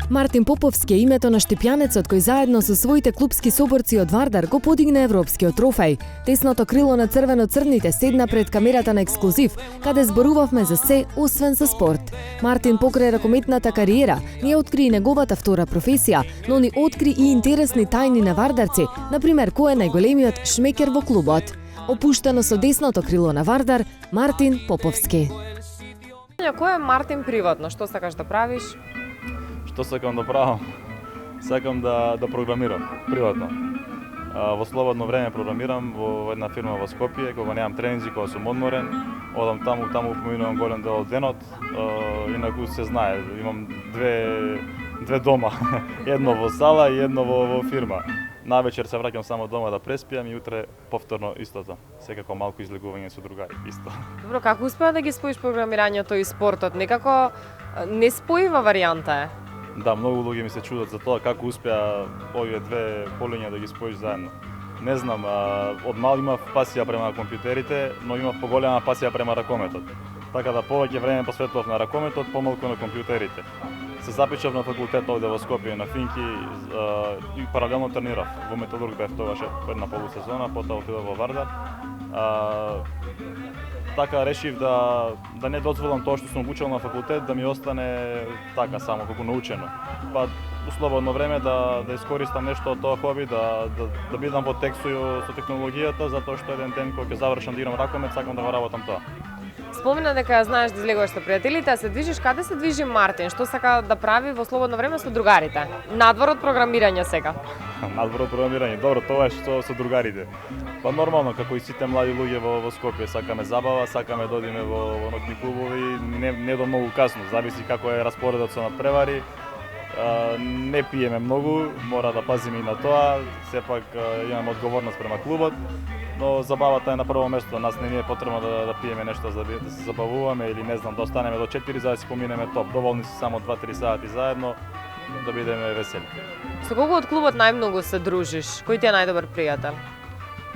Мартин Поповски е името на штипјанецот кој заедно со своите клупски соборци од Вардар го подигна европскиот трофеј. Десното крило на црвено-црните седна пред камерата на Ексклузив, каде зборувавме за се освен за спорт. Мартин покрај ракометната кариера ни откри и неговата втора професија, но ни откри и интересни тајни на вардарци, например кој е најголемиот шмекер во клубот. Опуштено со десното крило на Вардар, Мартин Поповски. Кој е Мартин приватно? Што сакаш да правиш? Што сакам да правам? Сакам да програмирам, приватно. Во слободно време програмирам во една фирма во Скопје, кога немам тренинзи, кога сум одморен, одам таму поминувам голем дел од денот, инаку се знае, имам две дома, едно во сала и едно во фирма. Навечер се враќам само дома да преспијам и утре повторно истото. Секако малку излегување со другари, исто. Добро, како успеа да ги споиш програмирањето и спортот? Некако неспојива варијанта е. Да, многу луѓе ми се чудат за тоа како успеа овие две полиња да ги споиш заедно. Не знам, од мал имав пасија према компјутерите, но имав поголема пасија према ракометот. Така да повеќе време посветував на ракометот, помалку на компјутерите. Се запишав на факултет овде во Скопје на Финки и паралелно тренирав. Во Металург бев тогаш една полусезона, потоа отидов во Вардар. Така решив да не дозволам тоа што сум учел на факултет да ми остане така само како научено. Па у слободно време да искористам нешто од тоа хоби, да бидам во тек со технологијата, затоа што еден ден кога ќе завршам да играм ракомет, сакам да го работам тоа. Спомена дека знаеш да излегуваш со пријателите, а се движиш каде се движи Мартин? Што сака да прави во слободно време со другарите? Надвор од програмирање сега. Надвор од програмирање, добро, тоа е што со другарите. Па нормално, како и сите млади луѓе во Скопје, сакаме забава, сакаме да одиме во ноќни клубови, не до многу касно, зависи како е распоредот со надпревари. Не пиеме многу, мора да пазиме и на тоа, сепак имаме одговорност према клубот, но забавата е на прво место, нас не ни е потребно да пиеме нешто за да се забавуваме или не знам, да останеме до 4 за да си поминеме топ. Доволни си само 2-3 сати заедно да бидеме весели. Со кого од клубот најмногу се дружиш? Кој ти е најдобар пријател?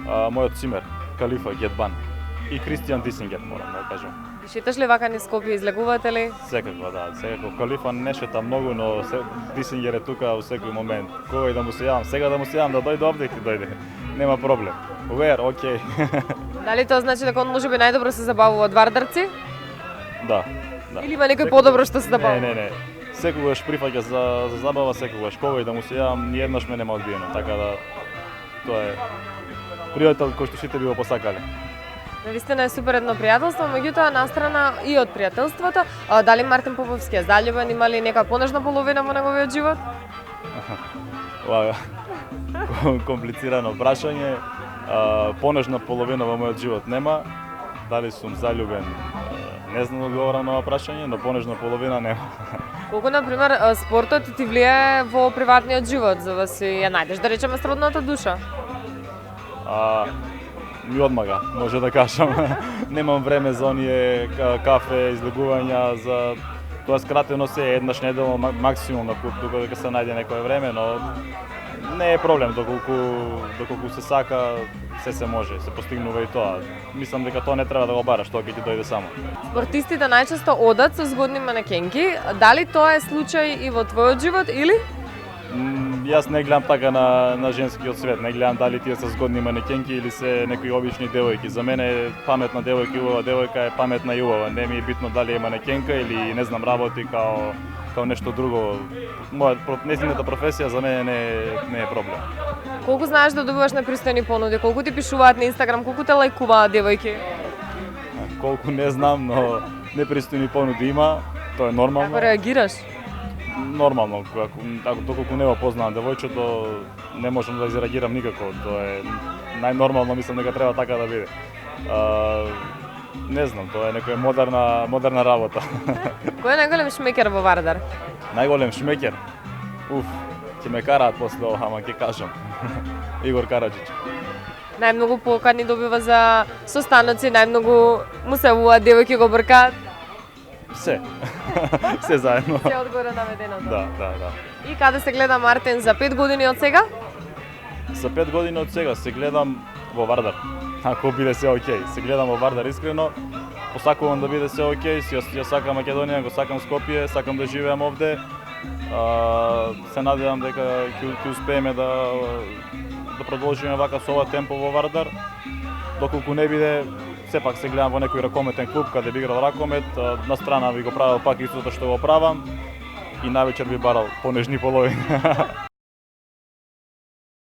Мојот цимер, Калифа Гетбан и Кристијан Дисингет, морам да кажам. Шеташ ли вака низ Скопје, излегувате ли? Секако, да. Секако. Калифа не шета многу, но Дисингер е тука во секој момент. Кој да му се јавам? Сега да му се јавам да дојде овде, ќе дојде. Нема проблем. Where? Океј. Дали тоа значи дека он можеби најдобро се забавува од вардарци? Да. Или има некој подобро што се забавува? Не. Секогаш прифаќа за забава, секогаш. Кој да му се јавам, ни еднаш ме нема одбиено. Така да тоа е пријател кој што сите би го посакале. Навистина е супер едно пријателство, меѓутоа настрана и од пријателството, дали Мартин Поповски е заљубен, има ли нека понежна половина во неговиот живот? Комплицирано прашање. Понежна половина во мојот живот нема. Дали сум заљубен? Не знам да одговорам на ова прашање, но понежна половина нема. Колку, например, спортот ти влијае во приватниот живот, за да си ја најдеш, да речеме, сродната душа? Ми одмага, може да кажам. Немам време за оние кафе, излегувања, за тоа скратено се еднаш неделно максимум на клуб, доколку се најде некое време, но не е проблем, доколку се сака, се може, се постигнува и тоа. Мислам дека тоа не треба да го бараш, тоа ќе ти дојде само. Спортистите најчесто одат со згодни манекенки, дали тоа е случај и во твојот живот или? Јас не гледам така на женскиот свет, не гледам дали тие се згодни манекенки или се некои обични девојки. За мене паметна девојка и убава девојка е паметна и убава. Не ми е битно дали е манекенка или не знам работи као нешто друго. Нејзината професија за мене не е проблем. Колку знаеш да добиваш непристојни понуди? Колку ти пишуваат на Инстаграм? Колку те лајкуваат девојки? Колку не знам, но непристојни понуди има. Тоа е нормално. Како реагираш? Нормално, доколку не го познавам девојчето, не можам да изреагирам никако. Тоа е најнормално, мислам дека треба така да биде. Не знам, тоа е некоја модерна работа. Кој е најголем шмекер во Вардар? Најголем шмекер? Ќе ме караат после ова, ама ќе кажам. Игор Караджич. Најмногу покани добива за состаноци, најмногу му се јавуваат девојки, го бркаат? Се заедно. Се одгоре наведеното. Да. И каде се гледа Мартин за 5 години од сега? За 5 години од сега се гледам во Вардар. ако биде се окей. Се гледам во Вардар искрено, посакувам да биде се окей, ја сакам Македонија, го сакам Скопје, сакам да живеам овде. Се надевам дека ќе успееме да продолжиме вака со ова темпо во Вардар. Доколку не биде, сепак се гледам во некој ракометен клуб каде би играл ракомет, на страна би го правил пак истото што го правам и навечер би барал понежни половини.